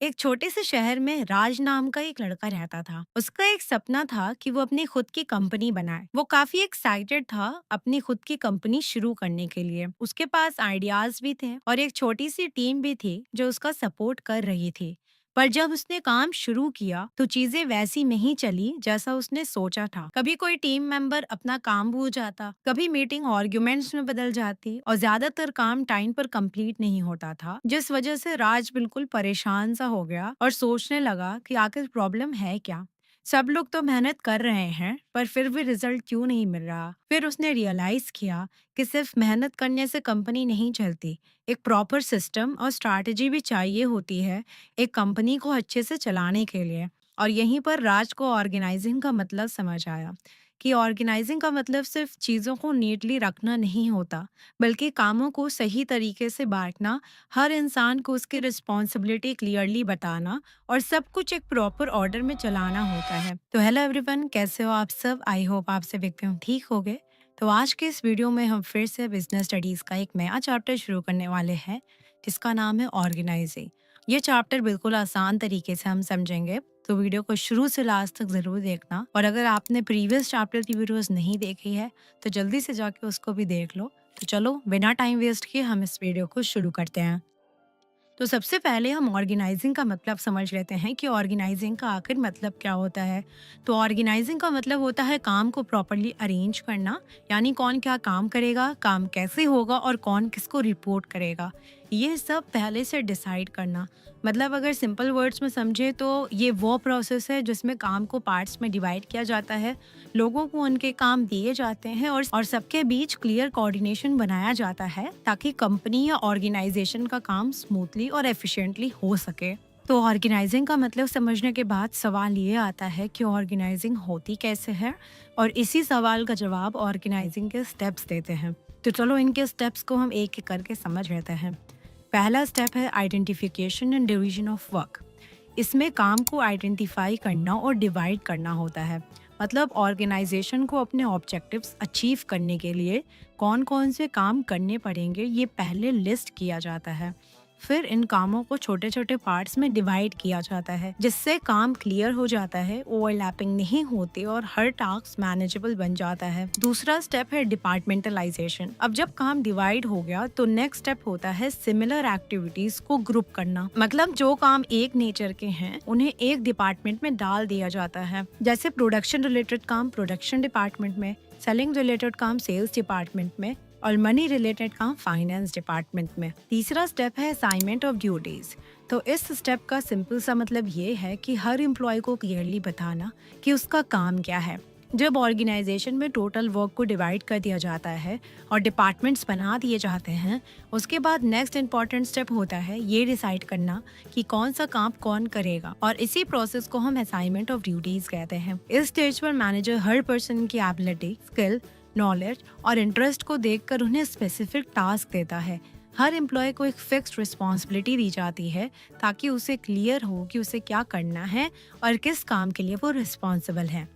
एक छोटे से शहर में राज नाम का एक लड़का रहता था। उसका एक सपना था कि वो अपनी खुद की कंपनी बनाए। वो काफी एक्साइटेड था अपनी खुद की कंपनी शुरू करने के लिए। उसके पास आइडियाज भी थे और एक छोटी सी टीम भी थी जो उसका सपोर्ट कर रही थी। पर जब उसने काम शुरू किया तो चीजें वैसी नहीं चली जैसा उसने सोचा था। कभी कोई टीम मेंबर अपना काम भूल जाता, कभी मीटिंग आर्ग्यूमेंट्स में बदल जाती और ज्यादातर काम टाइम पर कंप्लीट नहीं होता था, जिस वजह से राज बिल्कुल परेशान सा हो गया और सोचने लगा कि आखिर प्रॉब्लम है क्या। सब लोग तो मेहनत कर रहे हैं पर फिर भी रिजल्ट क्यों नहीं मिल रहा। फिर उसने रियलाइज किया कि सिर्फ मेहनत करने से कंपनी नहीं चलती, एक प्रॉपर सिस्टम और स्ट्रैटेजी भी चाहिए होती है एक कंपनी को अच्छे से चलाने के लिए। और यहीं पर राज को ऑर्गेनाइजिंग का मतलब समझ आया कि ऑर्गेनाइजिंग का मतलब सिर्फ चीज़ों को नीटली रखना नहीं होता, बल्कि कामों को सही तरीके से बांटना, हर इंसान को उसकी रिस्पॉन्सिबिलिटी क्लियरली बताना और सब कुछ एक प्रॉपर ऑर्डर में चलाना होता है। तो हेलो एवरीवन, कैसे हो आप सब? आई होप आप सब एकदम ठीक हो गए। तो आज के इस वीडियो में हम फिर से बिजनेस स्टडीज़ का एक नया चैप्टर शुरू करने वाले हैं, जिसका नाम है ऑर्गेनाइजिंग। ये चैप्टर बिल्कुल आसान तरीके से हम समझेंगे, तो वीडियो को शुरू से लास्ट तक ज़रूर देखना। और अगर आपने प्रीवियस चैप्टर की वीडियोस नहीं देखी है तो जल्दी से जाके उसको भी देख लो। तो चलो बिना टाइम वेस्ट किए हम इस वीडियो को शुरू करते हैं। तो सबसे पहले हम ऑर्गेनाइजिंग का मतलब समझ लेते हैं कि ऑर्गेनाइजिंग का आखिर मतलब क्या होता है। तो ऑर्गेनाइजिंग का मतलब होता है काम को प्रॉपरली अरेंज करना, यानी कौन क्या काम करेगा, काम कैसे होगा और कौन किसको रिपोर्ट करेगा, ये सब पहले से डिसाइड करना। मतलब अगर सिंपल वर्ड्स में समझे तो ये वो प्रोसेस है जिसमें काम को पार्ट्स में डिवाइड किया जाता है, लोगों को उनके काम दिए जाते हैं और सबके बीच क्लियर कोऑर्डिनेशन बनाया जाता है ताकि कंपनी या ऑर्गेनाइजेशन का काम स्मूथली और एफिशिएंटली हो सके। तो ऑर्गेनाइजिंग का मतलब समझने के बाद सवाल ये आता है कि ऑर्गेनाइजिंग होती कैसे है, और इसी सवाल का जवाब ऑर्गेनाइजिंग के स्टेप्स देते हैं। तो चलो इनके स्टेप्स को हम एक एक करके समझ लेते हैं। पहला स्टेप है identification and division of work. इसमें काम को आइडेंटिफाई करना और डिवाइड करना होता है। मतलब ऑर्गेनाइजेशन को अपने ऑब्जेक्टिव्स अचीव करने के लिए कौन कौन से काम करने पड़ेंगे ये पहले लिस्ट किया जाता है। फिर इन कामों को छोटे छोटे पार्ट्स में डिवाइड किया जाता है, जिससे काम क्लियर हो जाता है, ओवरलैपिंग नहीं होती और हर टास्क मैनेजेबल बन जाता है। दूसरा स्टेप है डिपार्टमेंटलाइजेशन। अब जब काम डिवाइड हो गया तो नेक्स्ट स्टेप होता है सिमिलर एक्टिविटीज को ग्रुप करना। मतलब जो काम एक नेचर के हैं उन्हें एक डिपार्टमेंट में डाल दिया जाता है। जैसे प्रोडक्शन रिलेटेड काम प्रोडक्शन डिपार्टमेंट में, सेलिंग रिलेटेड काम सेल्स डिपार्टमेंट में और मनी रिलेटेड काम फाइनेंस डिपार्टमेंट में। तीसरा स्टेप है असाइनमेंट ऑफ ड्यूटीज। तो इस स्टेप का सिंपल सा मतलब ये है कि हर एम्प्लॉय को क्लियरली बताना कि उसका काम क्या है। जब ऑर्गेनाइजेशन में टोटल वर्क को डिवाइड कर दिया जाता है और डिपार्टमेंट्स बना दिए जाते हैं, उसके बाद नेक्स्ट इंपॉर्टेंट स्टेप होता है ये डिसाइड करना कि कौन सा काम कौन करेगा, और इसी प्रोसेस को हम असाइनमेंट ऑफ ड्यूटीज कहते हैं। इस स्टेज पर मैनेजर हर पर्सन की एबिलिटी, स्किल, नॉलेज और इंटरेस्ट को देखकर उन्हें स्पेसिफिक टास्क देता है। हर एम्प्लॉय को एक फिक्स्ड रिस्पॉन्सिबिलिटी दी जाती है ताकि उसे क्लियर हो कि उसे क्या करना है और किस काम के लिए वो रिस्पॉन्सिबल है।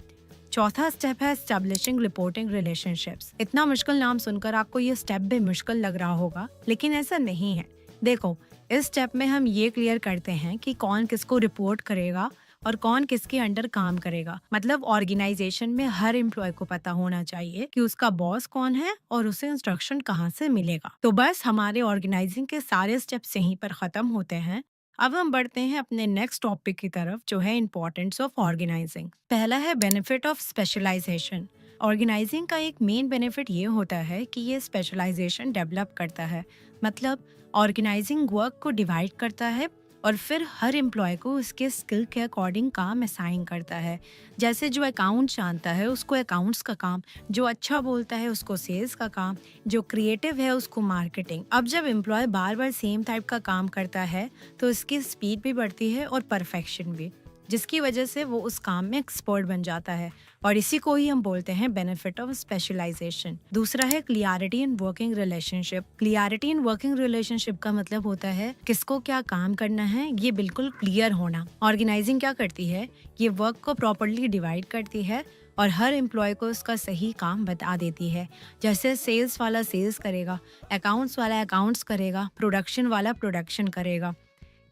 चौथा स्टेप है एस्टेब्लिशिंग रिपोर्टिंग रिलेशनशिप्स। इतना मुश्किल नाम सुनकर आपको ये स्टेप भी मुश्किल लग रहा होगा, लेकिन ऐसा नहीं है। देखो, इस स्टेप में हम ये क्लियर करते हैं कि कौन किसको रिपोर्ट करेगा और कौन किसके अंडर काम करेगा। मतलब ऑर्गेनाइजेशन में हर एम्प्लॉय को पता होना चाहिए कि उसका बॉस कौन है और उसे इंस्ट्रक्शन कहाँ से मिलेगा। तो बस हमारे ऑर्गेनाइजिंग के सारे स्टेप्स यहीं पर खत्म होते हैं। अब हम बढ़ते हैं अपने नेक्स्ट टॉपिक की तरफ, जो है इम्पोर्टेंस ऑफ ऑर्गेनाइजिंग। पहला है बेनिफिट ऑफ स्पेशलाइजेशन। ऑर्गेनाइजिंग का एक मेन बेनिफिट ये होता है कि ये स्पेशलाइजेशन डेवलप करता है। मतलब ऑर्गेनाइजिंग वर्क को डिवाइड करता है और फिर हर एम्प्लॉय को उसके स्किल के अकॉर्डिंग काम असाइन करता है। जैसे जो अकाउंट जानता है उसको अकाउंट्स का काम, जो अच्छा बोलता है उसको सेल्स का काम, जो क्रिएटिव है उसको मार्केटिंग। अब जब एम्प्लॉय बार बार सेम टाइप का काम करता है तो इसकी स्पीड भी बढ़ती है और परफेक्शन भी, जिसकी वजह से वो उस काम में एक्सपर्ट बन जाता है। और इसी को ही हम बोलते हैं बेनिफिट ऑफ स्पेशलाइजेशन। दूसरा है clarity in working relationship. Clarity in working relationship का मतलब होता है किसको क्या काम करना है ये बिल्कुल क्लियर होना। ऑर्गेनाइजिंग क्या करती है, ये वर्क को प्रॉपरली डिवाइड करती है और हर एम्प्लॉय को उसका सही काम बता देती है। जैसे सेल्स वाला सेल्स करेगा, अकाउंट्स वाला अकाउंट्स करेगा, प्रोडक्शन वाला प्रोडक्शन करेगा।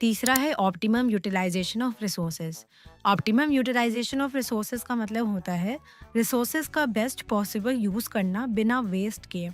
तीसरा है optimum utilisation of resources. Optimum utilisation of resources का मतलब होता है रिसोर्सेज का बेस्ट पॉसिबल यूज़ करना बिना वेस्ट किए।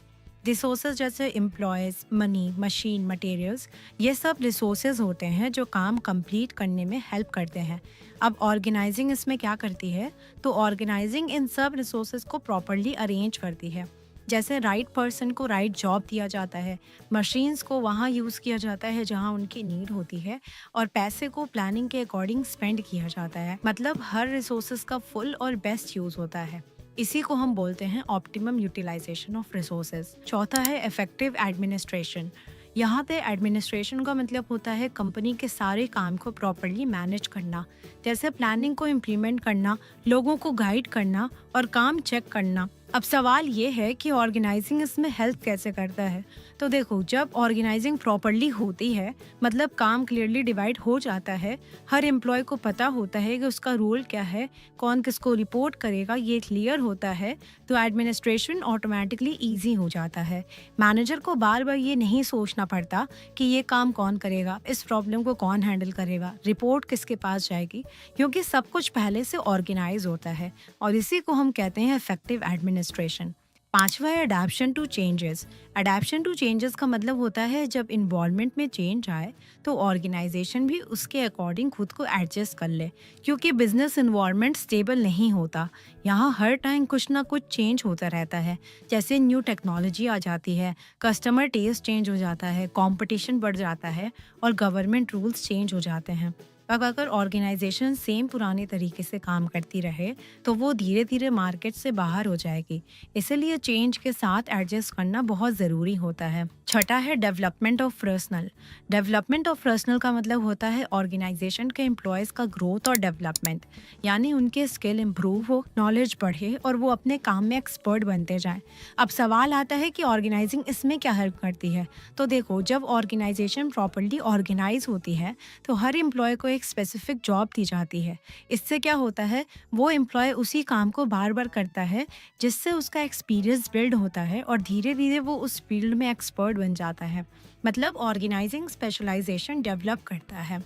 रिसोर्सेज जैसे एम्प्लॉयज़, मनी, मशीन, मटेरियल्स, ये सब रिसोर्सेज होते हैं जो काम कंप्लीट करने में हेल्प करते हैं। अब ऑर्गेनाइजिंग इसमें क्या करती है, तो ऑर्गेनाइजिंग इन सब रिसोर्सेज को प्रॉपरली अरेंज करती है। जैसे राइट पर्सन को राइट जॉब दिया जाता है, मशीन्स को वहाँ यूज़ किया जाता है जहाँ उनकी नीड होती है, और पैसे को प्लानिंग के अकॉर्डिंग स्पेंड किया जाता है। मतलब हर रिसोर्सेज का फुल और बेस्ट यूज़ होता है। इसी को हम बोलते हैं ऑप्टिमम यूटिलाइजेशन ऑफ रिसोर्सेज। चौथा है इफेक्टिव एडमिनिस्ट्रेशन। यहाँ पे एडमिनिस्ट्रेशन का मतलब होता है कंपनी के सारे काम को प्रॉपरली मैनेज करना, जैसे प्लानिंग को इम्प्लीमेंट करना, लोगों को गाइड करना और काम चेक करना। अब सवाल ये है कि ऑर्गेनाइजिंग इसमें हेल्प कैसे करता है। तो देखो, जब ऑर्गेनाइजिंग प्रॉपरली होती है, मतलब काम क्लियरली डिवाइड हो जाता है, हर एम्प्लॉय को पता होता है कि उसका रोल क्या है, कौन किसको रिपोर्ट करेगा, ये क्लियर होता है, तो एडमिनिस्ट्रेशन ऑटोमेटिकली ईजी हो जाता है। मैनेजर को बार बार ये नहीं सोचना पड़ता कि ये काम कौन करेगा, इस प्रॉब्लम को कौन हैंडल करेगा, रिपोर्ट किसके पास जाएगी, क्योंकि सब कुछ पहले से ऑर्गेनाइज होता है, और इसी को हम कहते हैं इफेक्टिव एडमिनिस्ट्रेशन। पांचवा है adaptation to changes. Adaptation to changes का मतलब होता है जब इन्वॉल्वमेंट में चेंज आए तो ऑर्गेनाइजेशन भी उसके अकॉर्डिंग खुद को एडजस्ट कर ले, क्योंकि बिजनेस इन्वॉल्वमेंट स्टेबल नहीं होता। यहाँ हर टाइम कुछ ना कुछ चेंज होता रहता है। जैसे न्यू टेक्नोलॉजी आ जाती है, कस्टमर टेस्ट चेंज हो जाता है, कंपटीशन बढ़ जाता है और गवर्नमेंट रूल्स चेंज हो जाते हैं। अब अगर ऑर्गेनाइजेशन सेम पुराने तरीके से काम करती रहे तो वो धीरे धीरे मार्केट से बाहर हो जाएगी। इसलिए चेंज के साथ एडजस्ट करना बहुत ज़रूरी होता है। छठा है development of personal. Development of personal का मतलब होता है ऑर्गेनाइजेशन के एम्प्लॉयज़ का ग्रोथ और डेवलपमेंट, यानी उनके स्किल इम्प्रूव हो, नॉलेज बढ़े और वो अपने काम में एक्सपर्ट बनते जाएं। अब सवाल आता है कि ऑर्गेनाइजिंग इसमें क्या हेल्प करती है। तो देखो, जब ऑर्गेनाइजेशन प्रॉपरली ऑर्गेनाइज होती है तो हर एम्प्लॉय को एक स्पेसिफिक जॉब दी जाती है। इससे क्या होता है, वो एम्प्लॉय उसी काम को बार बार करता है, जिससे उसका एक्सपीरियंस बिल्ड होता है और धीरे धीरे वो उस फील्ड में एक्सपर्ट बन जाता है। मतलब ऑर्गेनाइजिंग स्पेशलाइजेशन डेवलप करता है।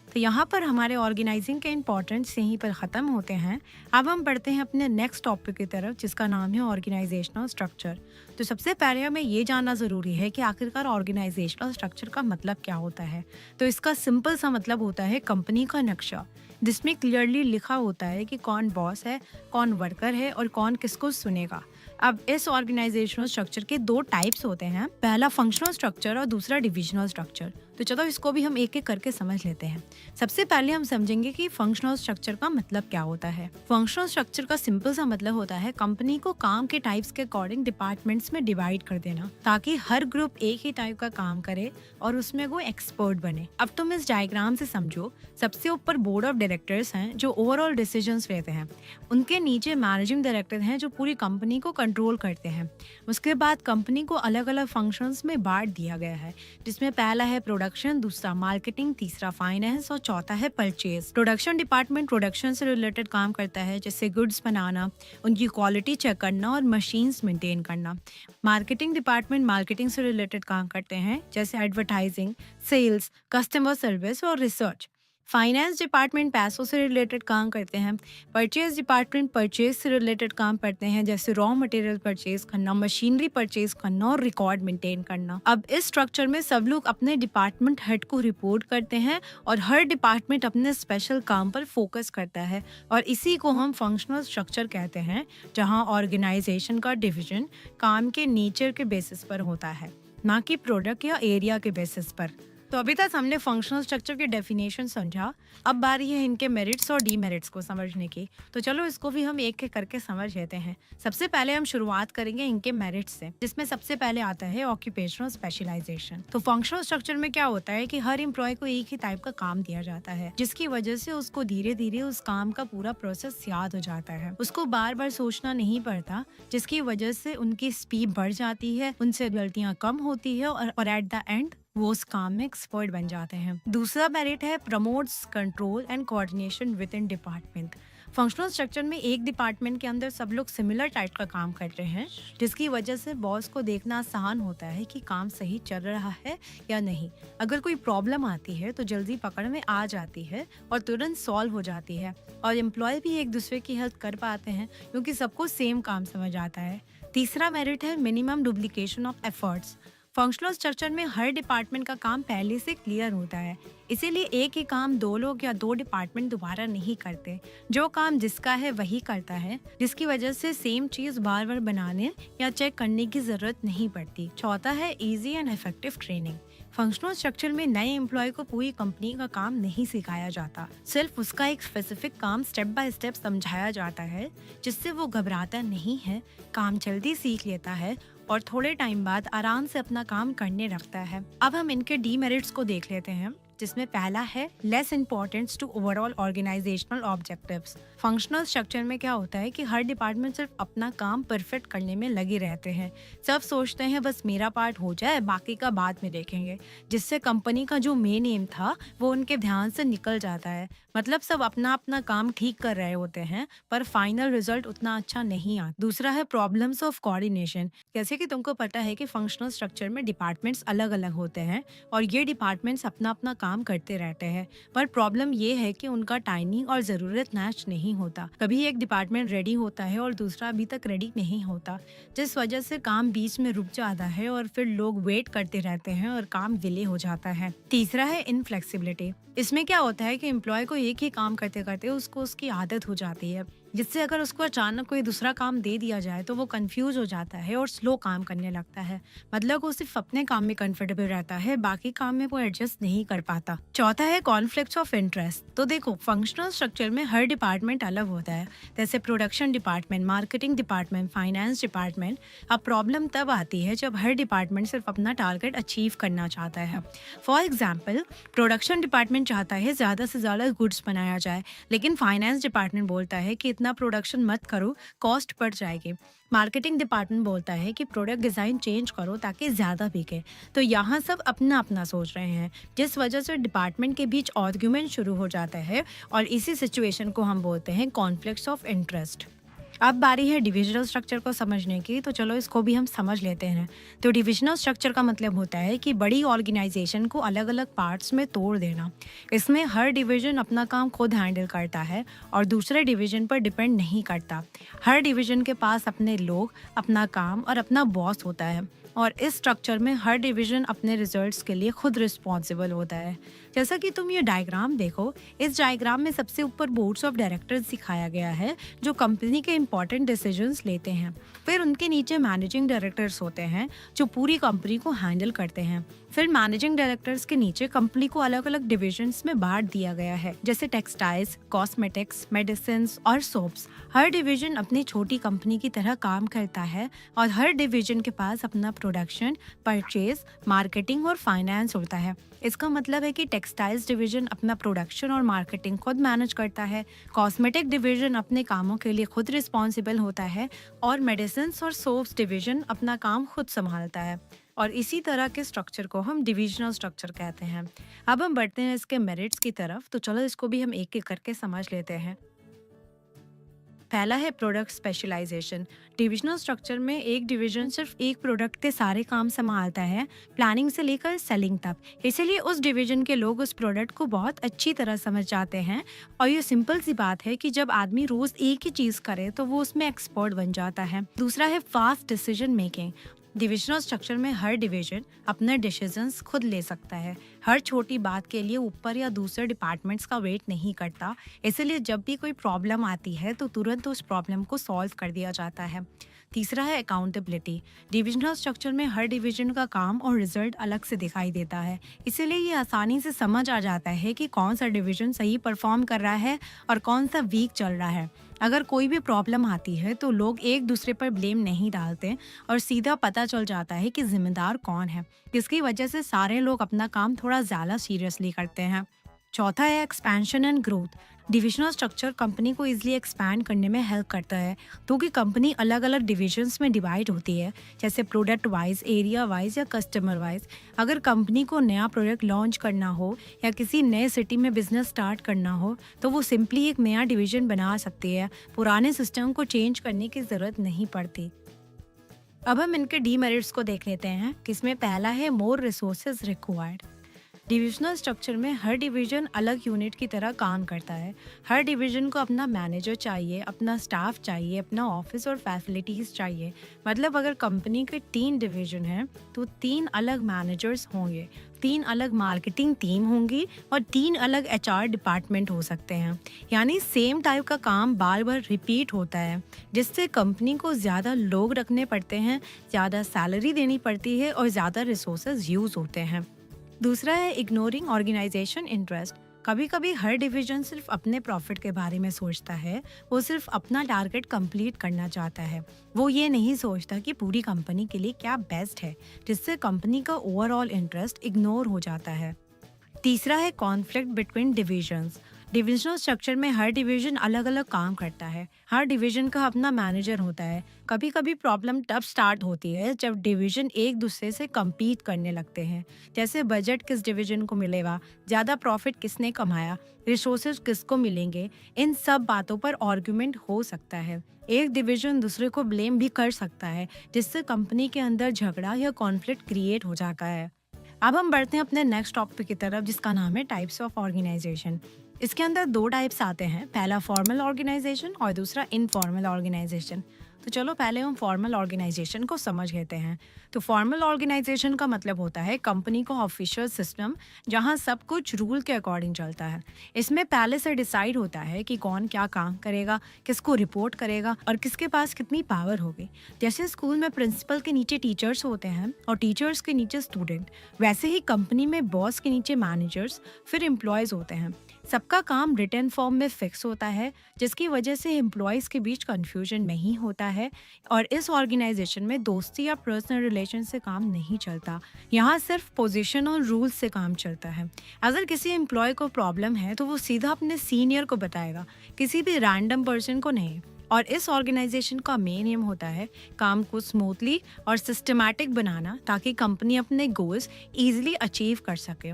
तो यहाँ पर हमारे ऑर्गेनाइजिंग के इम्पोर्टेंस यहीं पर ख़त्म होते हैं। अब हम बढ़ते हैं अपने नेक्स्ट टॉपिक की तरफ, जिसका नाम है ऑर्गेनाइजेशनल स्ट्रक्चर। तो सबसे पहले हमें ये जानना ज़रूरी है कि आखिरकार ऑर्गेनाइजेशनल स्ट्रक्चर का मतलब क्या होता है। तो इसका सिंपल सा मतलब होता है कंपनी का नक्शा, जिसमें क्लियरली लिखा होता है कि कौन बॉस है, कौन वर्कर है और कौन किसको सुनेगा। अब इस ऑर्गेनाइजेशनल स्ट्रक्चर के दो टाइप्स होते हैं, पहला फंक्शनल स्ट्रक्चर और दूसरा डिविजनल स्ट्रक्चर। तो चलो इसको भी हम एक एक करके समझ लेते हैं। सबसे पहले हम समझेंगे कि फंक्शनल स्ट्रक्चर का मतलब क्या होता है। फंक्शनल स्ट्रक्चर का सिंपल सा मतलब होता है कंपनी को काम के टाइप्स के अकॉर्डिंग डिपार्टमेंट्स में डिवाइड कर देना, ताकि हर ग्रुप एक ही टाइप का काम करे और उसमें वो एक्सपर्ट बने। अब तुम इस डायग्राम से समझो, सबसे ऊपर बोर्ड ऑफ डायरेक्टर्स हैं जो ओवरऑल डिसीजंस लेते हैं। उनके नीचे मैनेजिंग डायरेक्टर हैं जो पूरी कंपनी को कंट्रोल करते हैं। उसके बाद कंपनी को अलग अलग फंक्शंस में बांट दिया गया है, जिसमें पहला है प्रोडक्शन, दूसरा मार्केटिंग, तीसरा फाइनेंस और चौथा है परचेज। प्रोडक्शन डिपार्टमेंट प्रोडक्शन से रिलेटेड काम करता है, जैसे गुड्स बनाना, उनकी क्वालिटी चेक करना और मशीन्स मेंटेन करना। मार्केटिंग डिपार्टमेंट मार्केटिंग से रिलेटेड काम करते हैं, जैसे एडवर्टाइजिंग, सेल्स, कस्टमर सर्विस और रिसर्च। फाइनेंस डिपार्टमेंट पैसों से रिलेटेड काम करते हैं। परचेज डिपार्टमेंट परचेज से रिलेटेड काम करते हैं, जैसे रॉ मटेरियल परचेज करना, मशीनरी परचेज करना और रिकॉर्ड मेंटेन करना। अब इस स्ट्रक्चर में सब लोग अपने डिपार्टमेंट हेड को रिपोर्ट करते हैं और हर डिपार्टमेंट अपने स्पेशल काम पर फोकस करता है, और इसी को हम फंक्शनल स्ट्रक्चर कहते हैं, जहां ऑर्गेनाइजेशन का डिवीजन काम के नेचर के बेसिस पर होता है, ना कि प्रोडक्ट या एरिया के बेसिस पर। तो अभी तक हमने फंक्शनल स्ट्रक्चर के डेफिनेशन समझा। अब बारी है इनके मेरिट्स और डीमेरिट्स को समझने की। तो चलो इसको भी हम एक एक करके समझ लेते हैं। सबसे पहले हम शुरुआत करेंगे इनके मेरिट्स से, जिसमें सबसे पहले आता है ऑक्यूपेशनल स्पेशलाइजेशन। तो फंक्शनल स्ट्रक्चर में क्या होता है कि हर एम्प्लॉय को एक ही टाइप का काम दिया जाता है, जिसकी वजह से उसको धीरे धीरे उस काम का पूरा प्रोसेस याद हो जाता है। उसको बार बार सोचना नहीं पड़ता, जिसकी वजह से उनकी स्पीड बढ़ जाती है, उनसे गलतियां कम होती है और एट द एंड वो उस काम में एक्सपर्ट बन जाते हैं। दूसरा मेरिट है promotes control and coordination with in department. Functional structure में एक डिपार्टमेंट के अंदर सब लोग सिमिलर टाइप का काम करते हैं, जिसकी वजह से बॉस को देखना आसान होता है कि काम सही चल रहा है या नहीं। अगर कोई प्रॉब्लम आती है तो जल्दी पकड़ में आ जाती है और तुरंत सॉल्व हो जाती है, और एम्प्लॉय भी एक दूसरे की हेल्प कर पाते हैं क्योंकि सबको सेम काम समझ आता है। तीसरा मेरिट है minimum duplication of efforts. Functional structure में हर डिपार्टमेंट का काम पहले से क्लियर होता है, इसीलिए एक ही काम दो लोग या दो डिपार्टमेंट दोबारा नहीं करते। जो काम जिसका है वही करता है, जिसकी वजह से सेम चीज बार बार बनाने या चेक करने की जरूरत नहीं पड़ती। चौथा है easy and effective training. Functional structure में नए एम्प्लॉय को पूरी कंपनी का काम नहीं सिखाया जाता, सिर्फ उसका एक स्पेसिफिक काम स्टेप बाय स्टेप समझाया जाता है, जिससे वो घबराता नहीं है, काम जल्दी सीख लेता है और थोड़े टाइम बाद आराम से अपना काम करने लगता है। अब हम इनके डीमेरिट्स को देख लेते हैं, जिसमें पहला है less importance to overall organisational objectives. Functional structure में क्या होता है कि हर डिपार्टमेंट सिर्फ अपना काम परफेक्ट करने में लगे रहते हैं। सब सोचते हैं बस मेरा पार्ट हो जाए, बाकी का बाद में देखेंगे, जिससे कंपनी का जो मेन एम था वो उनके ध्यान से निकल जाता है। मतलब सब अपना अपना काम ठीक कर रहे होते हैं, पर फाइनल रिजल्ट उतना अच्छा नहीं आता। दूसरा है प्रॉब्लम्स ऑफ कोऑर्डिनेशन। जैसे कि तुमको पता है कि फंक्शनल स्ट्रक्चर में डिपार्टमेंट्स अलग अलग होते हैं और ये डिपार्टमेंट्स अपना अपना काम करते रहते हैं, पर प्रॉब्लम ये है कि उनका टाइमिंग और ज़रूरत मैच नहीं होता। कभी एक डिपार्टमेंट रेडी होता है और दूसरा अभी तक रेडी नहीं होता, जिस वजह से काम बीच में रुक जाता है और फिर लोग वेट करते रहते हैं और काम डिले हो जाता है। तीसरा है इनफ्लेक्सिबिलिटी। इसमें क्या होता है कि एम्प्लॉय को एक ही काम करते करते उसको उसकी आदत हो जाती है, जिससे अगर उसको अचानक कोई दूसरा काम दे दिया जाए तो वो कंफ्यूज हो जाता है और स्लो काम करने लगता है। मतलब वो सिर्फ अपने काम में कंफर्टेबल रहता है, बाकी काम में वो एडजस्ट नहीं कर पाता। चौथा है कॉन्फ्लिक्ट्स ऑफ इंटरेस्ट। तो देखो, फंक्शनल स्ट्रक्चर में हर डिपार्टमेंट अलग होता है, जैसे production department, marketing department, finance department. अब प्रॉब्लम तब आती है जब हर डिपार्टमेंट सिर्फ अपना टारगेट अचीव करना चाहता है। फॉर एग्जाम्पल, प्रोडक्शन डिपार्टमेंट चाहता है ज़्यादा से ज़्यादा गुड्स बनाया जाए, लेकिन फाइनेंस डिपार्टमेंट बोलता है कि इतना प्रोडक्शन मत करो, कॉस्ट बढ़ जाएगी। मार्केटिंग डिपार्टमेंट बोलता है कि प्रोडक्ट डिज़ाइन चेंज करो ताकि ज़्यादा बिके। तो यहाँ सब अपना अपना सोच रहे हैं, जिस वजह से डिपार्टमेंट के बीच आर्ग्यूमेंट शुरू हो जाता है, और इसी सिचुएशन को हम बोलते हैं कॉन्फ्लिक्ट्स ऑफ इंटरेस्ट। अब बारी है डिविजनल स्ट्रक्चर को समझने की, तो चलो इसको भी हम समझ लेते हैं। तो डिविजनल स्ट्रक्चर का मतलब होता है कि बड़ी ऑर्गेनाइजेशन को अलग अलग पार्ट्स में तोड़ देना। इसमें हर डिवीजन अपना काम खुद हैंडल करता है और दूसरे डिवीजन पर डिपेंड नहीं करता। हर डिवीजन के पास अपने लोग, अपना काम और अपना बॉस होता है, और इस स्ट्रक्चर में हर डिवीजन अपने रिजल्ट्स के लिए खुद रिस्पॉन्सिबल होता है। जैसा कि तुम ये डायग्राम देखो, इस डायग्राम में सबसे ऊपर बोर्ड्स ऑफ डायरेक्टर्स दिखाया गया है, जो कंपनी के इंपॉर्टेंट डिसीजंस लेते हैं। फिर उनके नीचे मैनेजिंग डायरेक्टर्स होते हैं, जो पूरी कंपनी को हैंडल करते हैं। फिर मैनेजिंग डायरेक्टर्स के नीचे कंपनी को अलग अलग डिविजन्स में बांट दिया गया है, जैसे टेक्सटाइल्स, कॉस्मेटिक्स, मेडिसिन और सोप्स। हर डिवीजन अपनी छोटी कंपनी की तरह काम करता है और हर डिवीजन के पास अपना प्रोडक्शन, परचेज, मार्केटिंग और फाइनेंस होता है। इसका मतलब है कि टेक्सटाइल्स डिवीजन अपना प्रोडक्शन और मार्केटिंग खुद मैनेज करता है, कॉस्मेटिक डिवीजन अपने कामों के लिए खुद रिस्पॉन्सिबल होता है, और मेडिसिन और सोप्स डिवीजन अपना काम खुद संभालता है। और इसी तरह के स्ट्रक्चर को हम डिविजनल स्ट्रक्चर कहते हैं। अब हम बढ़ते हैं इसके मेरिट्स की तरफ, तो चलो इसको भी हम एक एक करके समझ लेते हैं। पहला है प्रोडक्ट स्पेशलाइजेशन। डिविजनल स्ट्रक्चर में एक डिवीजन सिर्फ एक प्रोडक्ट के सारे काम संभालता है, प्लानिंग से लेकर सेलिंग तक। इसलिए उस डिवीजन के लोग उस प्रोडक्ट को बहुत अच्छी तरह समझ जाते हैं, और ये सिंपल सी बात है कि जब आदमी रोज एक ही चीज करे तो वो उसमें एक्सपर्ट बन जाता है। दूसरा है fast decision making. Divisional structure में हर डिवीजन अपने डिसीजंस खुद ले सकता है, हर छोटी बात के लिए ऊपर या दूसरे डिपार्टमेंट्स का वेट नहीं करता। इसलिए जब भी कोई प्रॉब्लम आती है तो तुरंत उस प्रॉब्लम को सॉल्व कर दिया जाता है। तीसरा है अकाउंटेबिलिटी। डिविजनल स्ट्रक्चर में हर डिवीजन का काम और रिजल्ट अलग से दिखाई देता है, इसीलिए ये आसानी से समझ आ जाता है कि कौन सा डिवीजन सही परफॉर्म कर रहा है और कौन सा वीक चल रहा है। अगर कोई भी प्रॉब्लम आती है तो लोग एक दूसरे पर ब्लेम नहीं डालते और सीधा पता चल जाता है कि जिम्मेदार कौन है, जिसकी वजह से सारे लोग अपना काम थोड़ा ज़्यादा सीरियसली करते हैं। चौथा है expansion and growth. Divisional structure company को इजीली एक्सपैंड करने में हेल्प करता है, क्योंकि कंपनी अलग अलग डिविजन्स में डिवाइड होती है, जैसे प्रोडक्ट वाइज, एरिया वाइज या कस्टमर वाइज। अगर कंपनी को नया प्रोडक्ट लॉन्च करना हो या किसी नए सिटी में बिजनेस स्टार्ट करना हो तो वो सिंपली एक नया डिवीजन बना सकती है, पुराने सिस्टम को चेंज करने की ज़रूरत नहीं पड़ती। अब हम इनके डीमेरिट्स को देख लेते हैं, किसमें पहला है more resources required. Divisional structure में हर डिवीजन अलग यूनिट की तरह काम करता है। हर डिवीजन को अपना मैनेजर चाहिए, अपना स्टाफ चाहिए, अपना ऑफिस और फैसिलिटीज़ चाहिए। मतलब अगर कंपनी के 3 डिवीजन हैं तो 3 अलग मैनेजर्स होंगे, 3 अलग मार्केटिंग टीम होंगी और 3 अलग एचआर डिपार्टमेंट हो सकते हैं। यानी सेम टाइप का काम बार बार रिपीट होता है, जिससे कंपनी को ज़्यादा लोग रखने पड़ते हैं, ज़्यादा सैलरी देनी पड़ती है और ज़्यादा रिसोर्सेज यूज़ होते हैं। दूसरा है इग्नोरिंग ऑर्गेनाइजेशन इंटरेस्ट। कभी कभी हर डिवीजन सिर्फ अपने प्रॉफिट के बारे में सोचता है, वो सिर्फ अपना टारगेट कंप्लीट करना चाहता है। वो ये नहीं सोचता कि पूरी कंपनी के लिए क्या बेस्ट है, जिससे कंपनी का ओवरऑल इंटरेस्ट इग्नोर हो जाता है। तीसरा है conflict between divisions. Divisional structure में हर डिवीजन अलग अलग काम करता है, हर डिवीजन का अपना मैनेजर होता है। कभी कभी प्रॉब्लम तब स्टार्ट होती है जब डिवीजन एक दूसरे से compete करने लगते हैं, जैसे बजट किस डिवीजन को मिलेगा, ज़्यादा प्रॉफिट किसने कमाया, रिसोर्सेज किसको मिलेंगे। इन सब बातों पर आर्ग्यूमेंट हो सकता है। एक डिवीजन दूसरे को ब्लेम भी कर सकता है, जिससे कंपनी के अंदर झगड़ा या कॉन्फ्लिक्ट क्रिएट हो जाता है। अब हम बढ़ते हैं अपने नेक्स्ट टॉपिक की तरफ, जिसका नाम है टाइप्स ऑफ ऑर्गेनाइजेशन। इसके अंदर 2 टाइप्स आते हैं, पहला फॉर्मल ऑर्गेनाइजेशन और दूसरा इनफॉर्मल ऑर्गेनाइजेशन। तो चलो पहले हम फॉर्मल ऑर्गेनाइजेशन को समझ लेते हैं। तो फॉर्मल ऑर्गेनाइजेशन का मतलब होता है कंपनी का ऑफिशियल सिस्टम, जहां सब कुछ रूल के अकॉर्डिंग चलता है। इसमें पहले से डिसाइड होता है कि कौन क्या काम करेगा, किसको रिपोर्ट करेगा और किसके पास कितनी पावर होगी। जैसे स्कूल में प्रिंसिपल के नीचे टीचर्स होते हैं और टीचर्स के नीचे स्टूडेंट, वैसे ही कंपनी में बॉस के नीचे मैनेजर्स, फिर एम्प्लॉयज़ होते हैं। सबका काम रिटन फॉर्म में फिक्स होता है, जिसकी वजह से एम्प्लॉयज़ के बीच कंफ्यूजन नहीं होता है। और इस ऑर्गेनाइजेशन में दोस्ती या पर्सनल रिलेशन से काम नहीं चलता, यहाँ सिर्फ पोजीशन और रूल्स से काम चलता है। अगर किसी एम्प्लॉय को प्रॉब्लम है तो वो सीधा अपने सीनियर को बताएगा, किसी भी रैंडम पर्सन को नहीं। और इस ऑर्गेनाइजेशन का मेन एम होता है काम को स्मूथली और सिस्टमैटिक बनाना, ताकि कंपनी अपने गोल्स ईजिली अचीव कर सके।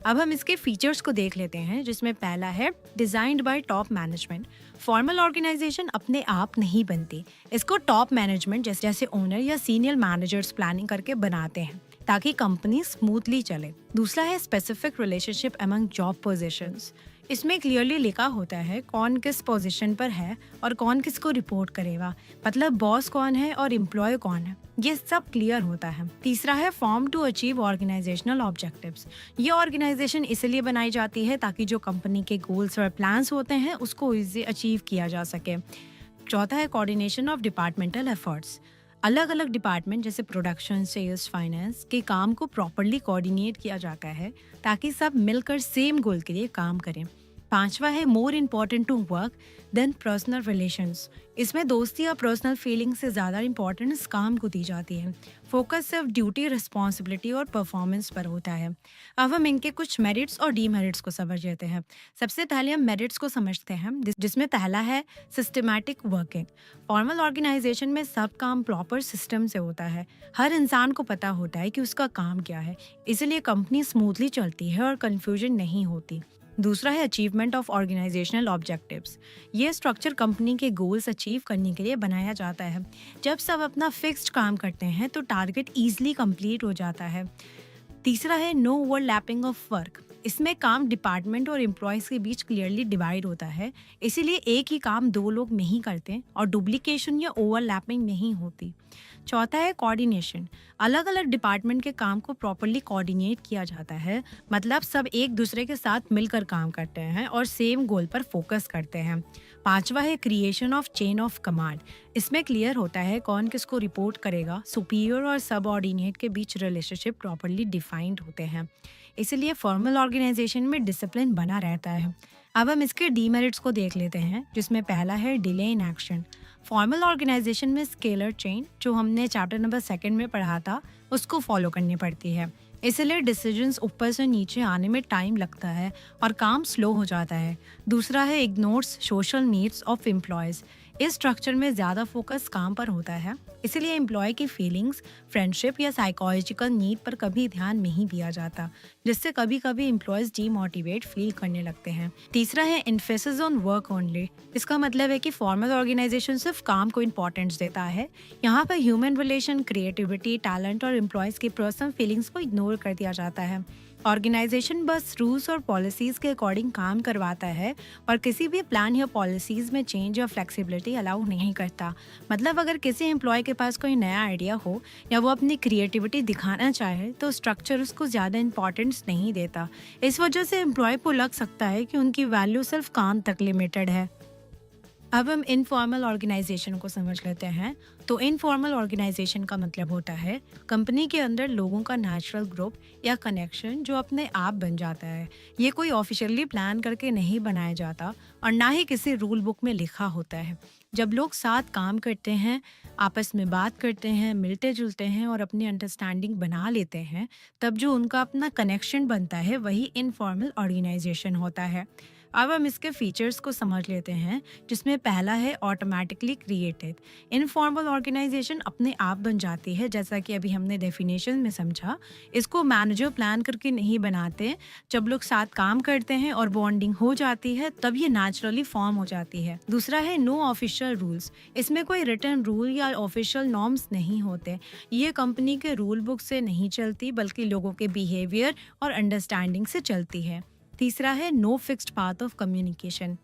अब हम इसके फीचर्स को देख लेते हैं, जिसमें पहला है designed by top management. Formal organisation अपने आप नहीं बनती, इसको टॉप मैनेजमेंट जैसे ओनर या सीनियर मैनेजर्स प्लानिंग करके बनाते हैं, ताकि कंपनी स्मूथली चले। दूसरा है specific relationship among job positions. इसमें क्लियरली लिखा होता है कौन किस पोजीशन पर है और कौन किसको रिपोर्ट करेगा, मतलब बॉस कौन है और एम्प्लॉय कौन है, ये सब क्लियर होता है। तीसरा है form to achieve organisational objectives. ये ऑर्गेनाइजेशन इसलिए बनाई जाती है ताकि जो कंपनी के गोल्स और प्लान्स होते हैं उसको इजी अचीव किया जा सके। चौथा है कोऑर्डिनेशन ऑफ डिपार्टमेंटल एफर्ट्स। अलग अलग डिपार्टमेंट जैसे प्रोडक्शन, सेल्स, फाइनेंस के काम को प्रॉपरली कोऑर्डिनेट किया जाता है, ताकि सब मिलकर सेम गोल के लिए काम करें। पांचवा है more important to work than personal relations. इसमें दोस्ती या पर्सनल फीलिंग से ज़्यादा इम्पोर्टेंस काम को दी जाती है। फोकस सिर्फ ड्यूटी, रिस्पॉन्सिबिलिटी और परफॉर्मेंस पर होता है। अब हम इनके कुछ मेरिट्स और डीमेरिट्स को समझ लेते हैं। सबसे पहले हम मेरिट्स को समझते हैं, जिसमें पहला है सिस्टमैटिक वर्किंग। फॉर्मल ऑर्गेनाइजेशन में सब काम प्रॉपर सिस्टम से होता है, हर इंसान को पता होता है कि उसका काम क्या है, इसलिए कंपनी स्मूथली चलती है और कन्फ्यूजन नहीं होती। दूसरा है अचीवमेंट ऑफ ऑर्गेनाइजेशनल ऑब्जेक्टिव्स। ये स्ट्रक्चर कंपनी के गोल्स अचीव करने के लिए बनाया जाता है। जब सब अपना फिक्स्ड काम करते हैं तो टारगेट ईजिली कंप्लीट हो जाता है। तीसरा है नो ओवरलैपिंग ऑफ वर्क। इसमें काम डिपार्टमेंट और एम्प्लॉयज़ के बीच क्लियरली डिवाइड होता है, इसीलिए एक ही काम 2 लोग नहीं करते और डुप्लीकेशन या ओवरलैपिंग नहीं होती। चौथा है कोऑर्डिनेशन। अलग अलग डिपार्टमेंट के काम को प्रॉपरली कोऑर्डिनेट किया जाता है, मतलब सब एक दूसरे के साथ मिलकर काम करते हैं और सेम गोल पर फोकस करते हैं। पांचवा है creation of chain of command. इसमें क्लियर होता है कौन किसको रिपोर्ट करेगा, सुपीरियर और सबऑर्डिनेट के बीच रिलेशनशिप प्रॉपरली डिफाइंड होते हैं, इसलिए फॉर्मल ऑर्गेनाइजेशन में डिसिप्लिन बना रहता है। अब हम इसके डीमेरिट्स को देख लेते हैं, जिसमें पहला है delay in action. Formal organisation में स्केलर चेन, जो हमने चैप्टर नंबर 2 में पढ़ा था, उसको फॉलो करनी पड़ती है। इसलिए डिसीजंस ऊपर से नीचे आने में टाइम लगता है और काम स्लो हो जाता है। दूसरा है ignores social needs of employees. इस स्ट्रक्चर में ज़्यादा फोकस काम पर होता है, इसीलिए एम्प्लॉय की फीलिंग्स, फ्रेंडशिप या साइकोलॉजिकल नीड पर कभी ध्यान नहीं दिया जाता, जिससे कभी कभी एम्प्लॉयज डीमोटिवेट फील करने लगते हैं। तीसरा है इन्फेसिस ऑन वर्क ओनली। इसका मतलब है कि फॉर्मल ऑर्गेनाइजेशन सिर्फ काम को इम्पोर्टेंस देता है। यहाँ पर ह्यूमन रिलेशन, क्रिएटिविटी, टैलेंट और एम्प्लॉयज की पर्सनल फीलिंग्स को इग्नोर कर दिया जाता है। ऑर्गेनाइजेशन बस रूल्स और पॉलिसीज के अकॉर्डिंग काम करवाता है और किसी भी प्लान या पॉलिसीज में चेंज या फ्लेक्सिबिलिटी अलाउ नहीं करता। मतलब अगर किसी एम्प्लॉय के पास कोई नया आइडिया हो या वो अपनी क्रिएटिविटी दिखाना चाहे तो स्ट्रक्चर उसको ज़्यादा इंपॉर्टेंस नहीं देता। इस वजह से एम्प्लॉय को लग सकता है कि उनकी वैल्यू सिर्फ काम तक लिमिटेड है। अब हम इनफॉर्मल ऑर्गेनाइजेशन को समझ लेते हैं। तो इनफॉर्मल ऑर्गेनाइजेशन का मतलब होता है कंपनी के अंदर लोगों का नेचुरल ग्रुप या कनेक्शन जो अपने आप बन जाता है। ये कोई ऑफिशियली प्लान करके नहीं बनाया जाता और ना ही किसी रूल बुक में लिखा होता है। जब लोग साथ काम करते हैं, आपस में बात करते हैं, मिलते जुलते हैं और अपनी अंडरस्टैंडिंग बना लेते हैं, तब जो उनका अपना कनेक्शन बनता है वही इनफॉर्मल ऑर्गेनाइजेशन होता है। अब हम इसके फीचर्स को समझ लेते हैं, जिसमें पहला है ऑटोमेटिकली क्रिएटेड। इनफॉर्मल ऑर्गेनाइजेशन अपने आप बन जाती है, जैसा कि अभी हमने डेफिनेशन में समझा। इसको मैनेजर प्लान करके नहीं बनाते। जब लोग साथ काम करते हैं और बॉन्डिंग हो जाती है तब ये नेचुरली फॉर्म हो जाती है। दूसरा है नो ऑफिशियल रूल्स। इसमें कोई रिटन रूल या ऑफिशियल नॉर्म्स नहीं होते। ये कंपनी के रूल बुक से नहीं चलती बल्कि लोगों के बिहेवियर और अंडरस्टैंडिंग से चलती है। तीसरा है no fixed path of communication.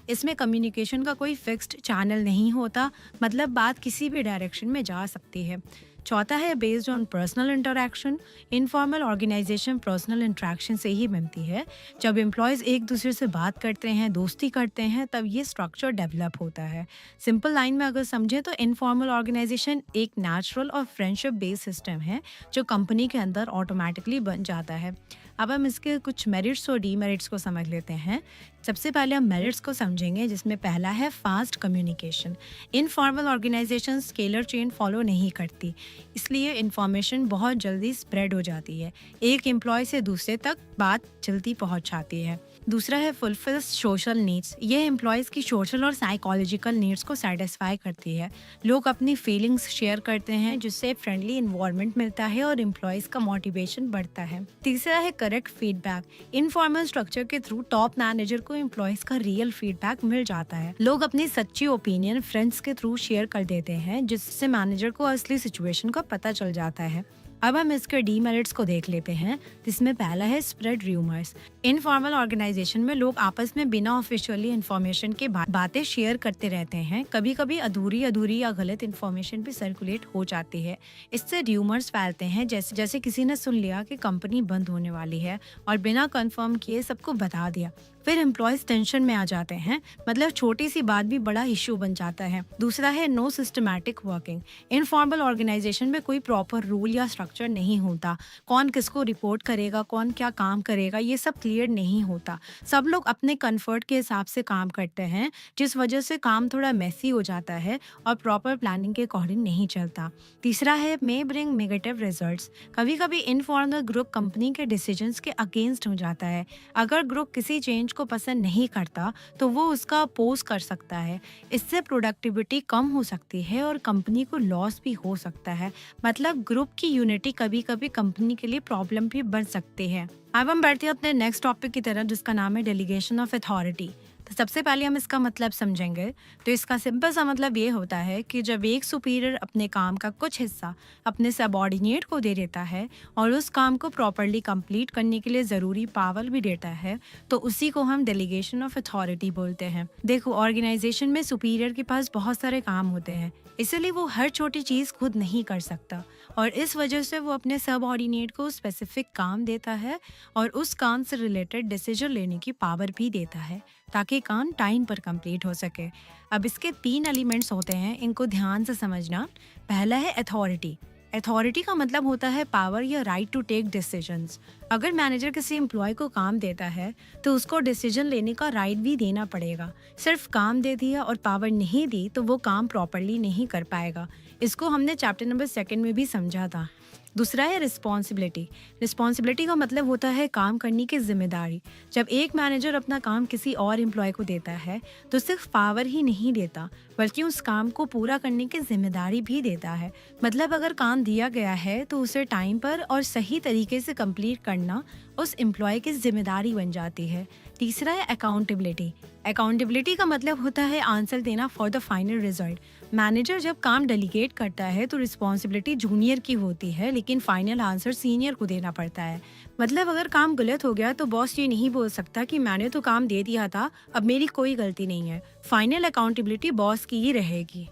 इसमें कम्युनिकेशन का कोई फिक्स्ड चैनल नहीं होता, मतलब बात किसी भी डायरेक्शन में जा सकती है। चौथा है based on personal interaction. Informal organisation personal interaction से ही बनती है। जब एम्प्लॉयज़ एक दूसरे से बात करते हैं, दोस्ती करते हैं, तब ये स्ट्रक्चर डेवलप होता है। सिंपल लाइन में अगर समझें तो इनफॉर्मल ऑर्गेनाइजेशन एक नेचुरल और फ्रेंडशिप बेस्ड सिस्टम है जो कंपनी के अंदर ऑटोमेटिकली बन जाता है। अब हम इसके कुछ मेरिट्स और डीमेरिट्स को समझ लेते हैं। सबसे पहले हम मेरिट्स को समझेंगे, जिसमें पहला है fast communication. Informal organisation scalar chain follow नहीं करती, इसलिए इंफॉर्मेशन बहुत जल्दी स्प्रेड हो जाती है। एक एम्प्लॉय से दूसरे तक बात जल्दी पहुंच जाती है। दूसरा है फुलफिल्स सोशल नीड्स। ये एम्प्लॉयज़ की सोशल और साइकोलॉजिकल नीड्स को सेटिस्फाई करती है। लोग अपनी फीलिंग्स शेयर करते हैं, जिससे फ्रेंडली इन्वायरमेंट मिलता है और एम्प्लॉयज़ का मोटिवेशन बढ़ता है। तीसरा है करेक्ट फीडबैक। इनफॉर्मल स्ट्रक्चर के थ्रू टॉप मैनेजर को एम्प्लॉयज़ का रियल फीडबैक मिल जाता है। लोग अपनी सच्ची ओपिनियन फ्रेंड्स के थ्रू शेयर कर देते हैं, जिससे मैनेजर को असली सिचुएशन का पता चल जाता है। अब हम इसके डीमेरिट्स को देख लेते हैं, जिसमें पहला है स्प्रेड रूमर्स। इनफॉर्मल ऑर्गेनाइजेशन में लोग आपस में बिना ऑफिशियली इन्फॉर्मेशन के बातें शेयर करते रहते हैं। कभी कभी अधूरी या गलत इन्फॉर्मेशन भी सर्कुलेट हो जाती है। इससे रूमर्स फैलते हैं, जैसे किसी ने सुन लिया कि कंपनी बंद होने वाली है और बिना कंफर्म किए सबको बता दिया। फिर एम्प्लॉयज टेंशन में आ जाते हैं, मतलब छोटी सी बात भी बड़ा इश्यू बन जाता है। दूसरा है no systematic working. Informal organisation में कोई प्रॉपर रूल या स्ट्रक्चर नहीं होता। कौन किसको रिपोर्ट करेगा, कौन क्या काम करेगा, ये सब क्लियर नहीं होता। सब लोग अपने कंफर्ट के हिसाब से काम करते हैं, जिस वजह से काम थोड़ा मेसी हो जाता है और प्रॉपर प्लानिंग के अकॉर्डिंग नहीं चलता। तीसरा है मे ब्रिंग नेगेटिव रिजल्ट्स। कभी कभी इनफॉर्मल ग्रुप कंपनी के डिसीजंस के अगेंस्ट हो जाता है। अगर ग्रुप किसी चेंज को पसंद नहीं करता तो वो उसका अपोज कर सकता है। इससे प्रोडक्टिविटी कम हो सकती है और कंपनी को लॉस भी हो सकता है। मतलब ग्रुप की यूनिटी कभी कभी कंपनी के लिए प्रॉब्लम भी बन सकती है। अब हम बढ़ते हैं अपने नेक्स्ट टॉपिक की तरफ, जिसका नाम है डेलीगेशन ऑफ अथॉरिटी। तो सबसे पहले हम इसका मतलब समझेंगे। तो इसका सिंपल सा मतलब ये होता है कि जब एक सुपीरियर अपने काम का कुछ हिस्सा अपने सबऑर्डिनेट को दे देता है और उस काम को प्रॉपरली कंप्लीट करने के लिए ज़रूरी पावर भी देता है, तो उसी को हम डेलीगेशन ऑफ अथॉरिटी बोलते हैं। देखो, ऑर्गेनाइजेशन में सुपीरियर के पास बहुत सारे काम होते हैं, इसलिए वो हर छोटी चीज़ खुद नहीं कर सकता और इस वजह से वो अपने सबऑर्डिनेट को स्पेसिफिक काम देता है और उस काम से रिलेटेड डिसीजन लेने की पावर भी देता है, ताकि काम टाइम पर कंप्लीट हो सके। अब इसके 3 एलिमेंट्स होते हैं, इनको ध्यान से समझना। पहला है अथॉरिटी। अथॉरिटी का मतलब होता है पावर या राइट टू टेक डिसीजंस। अगर मैनेजर किसी एम्प्लॉय को काम देता है तो उसको डिसीजन लेने का राइट भी देना पड़ेगा। सिर्फ काम दे दिया और पावर नहीं दी तो वो काम प्रॉपरली नहीं कर पाएगा। इसको हमने चैप्टर नंबर 2 में भी समझा था। दूसरा है रिस्पॉन्सिबिलिटी। रिस्पॉन्सिबिलिटी का मतलब होता है काम करने की जिम्मेदारी। जब एक मैनेजर अपना काम किसी और एम्प्लॉय को देता है तो सिर्फ पावर ही नहीं देता बल्कि उस काम को पूरा करने की जिम्मेदारी भी देता है। मतलब अगर काम दिया गया है तो उसे टाइम पर और सही तरीके से कंप्लीट करना उस एम्प्लॉय की जिम्मेदारी बन जाती है। तीसरा है अकाउंटेबिलिटी। अकाउंटेबिलिटी का मतलब होता है आंसर देना for the final result. Manager जब काम डेलीगेट करता है तो रिस्पॉन्सिबिलिटी जूनियर की होती है, लेकिन फाइनल आंसर सीनियर को देना पड़ता है। मतलब अगर काम गलत हो गया तो बॉस ये नहीं बोल सकता कि मैंने तो काम दे दिया था, अब मेरी कोई गलती नहीं है। फाइनल अकाउंटेबिलिटी बॉस की ही रहेगी।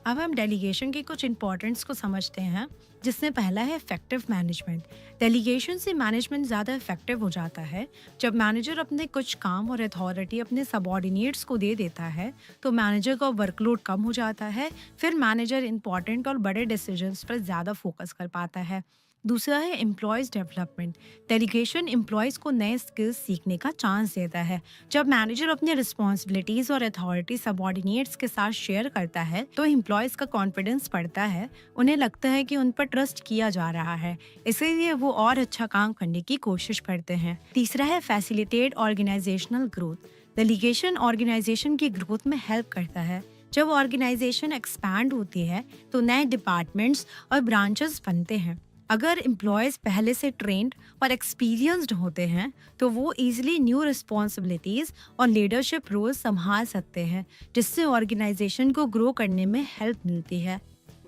अब हम डेलीगेशन के कुछ इंपॉर्टेंट्स को समझते हैं, जिसमें पहला है इफेक्टिव मैनेजमेंट। डेलीगेशन से मैनेजमेंट ज़्यादा इफेक्टिव हो जाता है। जब मैनेजर अपने कुछ काम और अथॉरिटी अपने सबऑर्डिनेट्स को दे देता है तो मैनेजर का वर्कलोड कम हो जाता है। फिर मैनेजर इंपॉर्टेंट और बड़े डिसीजंस पर ज़्यादा फोकस कर पाता है। दूसरा है एम्प्लॉयज़ डेवलपमेंट। डेलीगेशन एम्प्लॉयज़ को नए स्किल्स सीखने का चांस देता है। जब मैनेजर अपने रिस्पॉन्सिबिलिटीज़ और अथॉरिटी सबऑर्डिनेट्स के साथ शेयर करता है तो एम्प्लॉयज़ का कॉन्फिडेंस बढ़ता है। उन्हें लगता है कि उन पर ट्रस्ट किया जा रहा है, इसीलिए वो और अच्छा काम करने की कोशिश करते हैं। तीसरा है facilitate organisational growth. Delegation organisation की ग्रोथ में हेल्प करता है। जब ऑर्गेनाइजेशन एक्सपैंड होती है तो नए डिपार्टमेंट्स और ब्रांचेस बनते हैं। अगर एम्प्लॉयज़ पहले से ट्रेंड और एक्सपीरियंस्ड होते हैं तो वो इजीली न्यू रिस्पॉन्सिबिलिटीज़ और लीडरशिप रोल संभाल सकते हैं, जिससे ऑर्गेनाइजेशन को ग्रो करने में हेल्प मिलती है।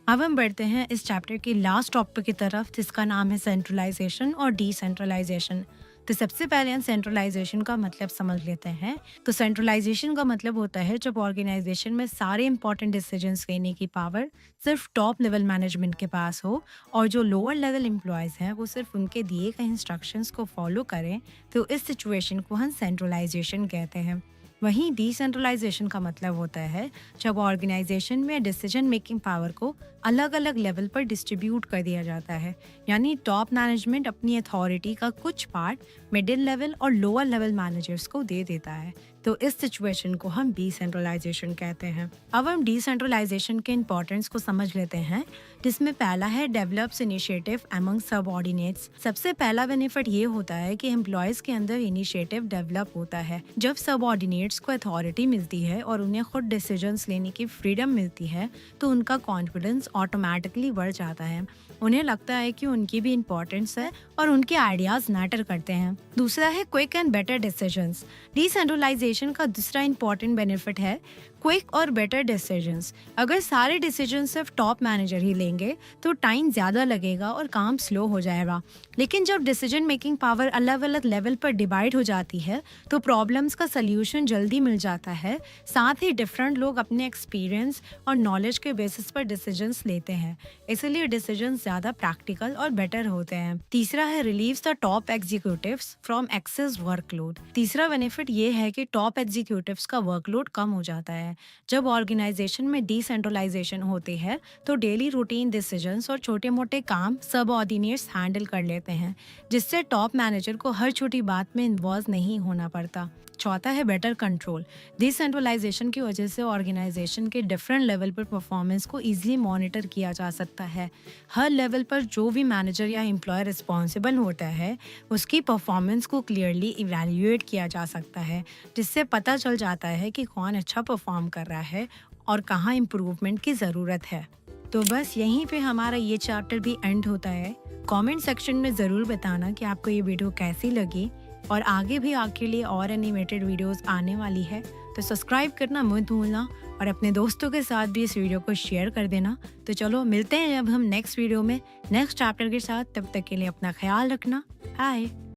अब हम बढ़ते हैं इस चैप्टर के लास्ट टॉपिक की तरफ, जिसका नाम है सेंट्रलाइजेशन और डिसेंट्रलाइजेशन। तो सबसे पहले हम सेंट्रलाइजेशन का मतलब समझ लेते हैं। तो सेंट्रलाइजेशन का मतलब होता है जब ऑर्गेनाइजेशन में सारे इंपॉर्टेंट डिसीजंस लेने की पावर सिर्फ टॉप लेवल मैनेजमेंट के पास हो और जो लोअर लेवल एम्प्लॉयज़ हैं वो सिर्फ उनके दिए गए इंस्ट्रक्शंस को फॉलो करें। तो इस सिचुएशन को हम सेंट्रलाइजेशन कहते हैं। वहीं डिसेंट्रलाइजेशन का मतलब होता है जब ऑर्गेनाइजेशन में डिसीजन मेकिंग पावर को अलग अलग लेवल पर डिस्ट्रीब्यूट कर दिया जाता है। यानी टॉप मैनेजमेंट अपनी अथॉरिटी का कुछ पार्ट मिडिल लेवल और लोअर लेवल मैनेजर्स को दे देता है। तो इस सिचुएशन को हम डिसेंट्रलाइजेशन कहते हैं। अब हम डिसेंट्रलाइजेशन के इंपॉर्टेंस को समझ लेते हैं, जिसमें पहला है डेवलप्स इनिशिएटिव अमंग सबऑर्डिनेट्स। सबसे पहला बेनिफिट ये होता है कि एम्प्लॉयज के अंदर इनिशिएटिव डेवलप होता है। जब सबऑर्डिनेट्स को अथॉरिटी मिलती है और उन्हें खुद डिसीजंस लेने की फ्रीडम मिलती है तो उनका कॉन्फिडेंस ऑटोमेटिकली बढ़ जाता है। उन्हें लगता है कि उनकी भी इम्पोर्टेंस है और उनके आइडियाज मैटर करते हैं। दूसरा है quick and better decisions. Decentralisation का दूसरा इंपॉर्टेंट बेनिफिट है क्विक और बेटर डिसीजंस। अगर सारे डिसीजन सिर्फ टॉप मैनेजर ही लेंगे तो टाइम ज़्यादा लगेगा और काम स्लो हो जाएगा। लेकिन जब डिसीजन मेकिंग पावर अलग अलग लेवल पर डिवाइड हो जाती है तो प्रॉब्लम्स का सल्यूशन जल्दी मिल जाता है। साथ ही डिफरेंट लोग अपने एक्सपीरियंस और नॉलेज के बेसिस पर डिसीजंस लेते हैं, इसलिए डिसीजन ज़्यादा प्रैक्टिकल और बेटर होते हैं। तीसरा है relieves the top executives from excess workload. तीसरा बेनिफिट ये है कि टॉप एग्जीक्यूटिव्स का वर्कलोड कम हो जाता है। जब ऑर्गेनाइजेशन में डिसेंट्रलाइजेशन होती है तो डेली रूटीन डिसीजंस और छोटे मोटे काम सबऑर्डिनेट्स हैंडल कर लेते हैं, जिससे टॉप मैनेजर को हर छोटी बात में इन्वॉल्व नहीं होना पड़ता। चौथा है बेटर कंट्रोल। डिसेंट्रलाइजेशन की वजह से ऑर्गेनाइजेशन के डिफरेंट लेवल पर परफॉर्मेंस को इजीली मॉनिटर किया जा सकता है। हर लेवल पर जो भी मैनेजर या एम्प्लॉय रिस्पॉन्सिबल होता है उसकी परफॉर्मेंस को क्लियरली इवैल्यूएट किया जा सकता है, जिससे पता चल जाता है कि कौन अच्छा परफॉर्म कर रहा है और कहाँ इम्प्रूवमेंट की ज़रूरत है। तो बस यहीं पे हमारा ये चैप्टर भी एंड होता है। कमेंट सेक्शन में ज़रूर बताना कि आपको ये वीडियो कैसी लगी और आगे भी आपके लिए और एनिमेटेड वीडियोस आने वाली है। तो सब्सक्राइब करना मत भूलना और अपने दोस्तों के साथ भी इस वीडियो को शेयर कर देना। तो चलो मिलते हैं अब हम नेक्स्ट वीडियो में नेक्स्ट चैप्टर के साथ। तब तक के लिए अपना ख्याल रखना। बाय।